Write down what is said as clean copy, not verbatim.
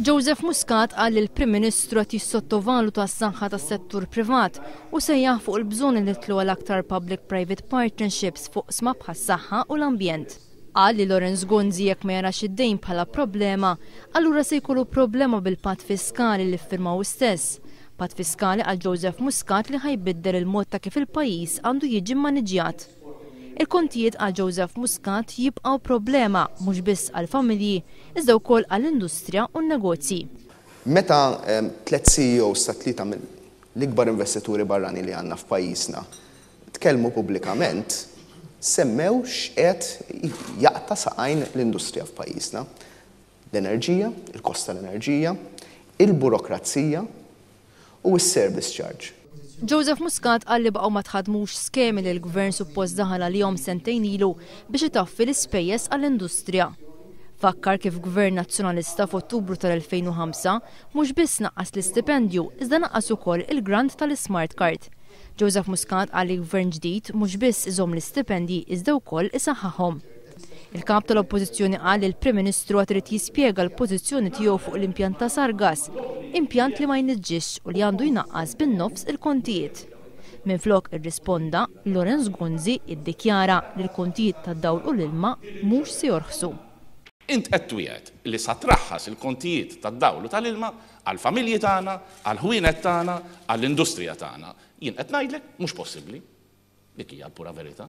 Joseph Muscat qal li l-Prim Ministru qed jissottovaluta s-saħħa tas-settur privat u sejjaħ fuq il-bżonn li nitlu għal aktar public-private partnerships fuq sma bħas-saħħa u l-ambjent. Qal li Lorenz Gonzi jekk ma jarax id-dejn bħala problema, allura se jkollu problema bil-patt fiskali li ffirmaw stess. Patt fiskali għal Joseph Muscat li ħajbiddel il-mod ta' kif il-pajjiż għandu jiġi maniġjat. Il-kontijiet għal Joseph Muscat jibqgħu problema mhux biss għal familji, iżda wkoll għall-industrija u n-negozji. Meta tliet CEOs ta' tlieta mill-ikbar investituri barrani li għandna f'pajjiżna tkellmu pubblikament, semmew x'qed jaqta' saqajn l-industrija f'pajjiżna. L-enerġija, il-kost tal-enerġija, il-burokrazija u s-service charge. Joseph Muscat qal li baqgħu ma tħadmux skemi li l-Gvern suppost daħal għalihom sentejn ilu biex itaffi l-ispejjeż għall-industrija. Fakkar kif Gvern Nazzjonalista f'Ottubru tal-2005 mhux biss naqqas l-istipendju iżda naqqas ukoll il-grant tal-Smart Card. Joseph Muscat qal li Gvern ġdid mhux biss iżomm l-istipendji iżda wkoll isaħħaħhom. Il-kap tal-Oppożizzjoni qal li l-Prim Ministru għad irid jispjega l-pożizzjoni tiegħu fuq l-impjant ta' Sargas, impjant li ma jniġġix u li għandu jnaqqas bin-nofs il-kontijiet. Minflok irrisponda, Lorenz Gonzi iddikjara li l-kontijiet tad-dawl u l-ilma mhux se jorħsu. Int qed twiegħed li sa traħħas il-kontijiet tad-dawl u tal-ilma għall-familji tagħna, għall-ħwienet tagħna, għall-industrija tagħna. Jien qed ngħidlek mhux possibbli. Dik hija l-pura verità.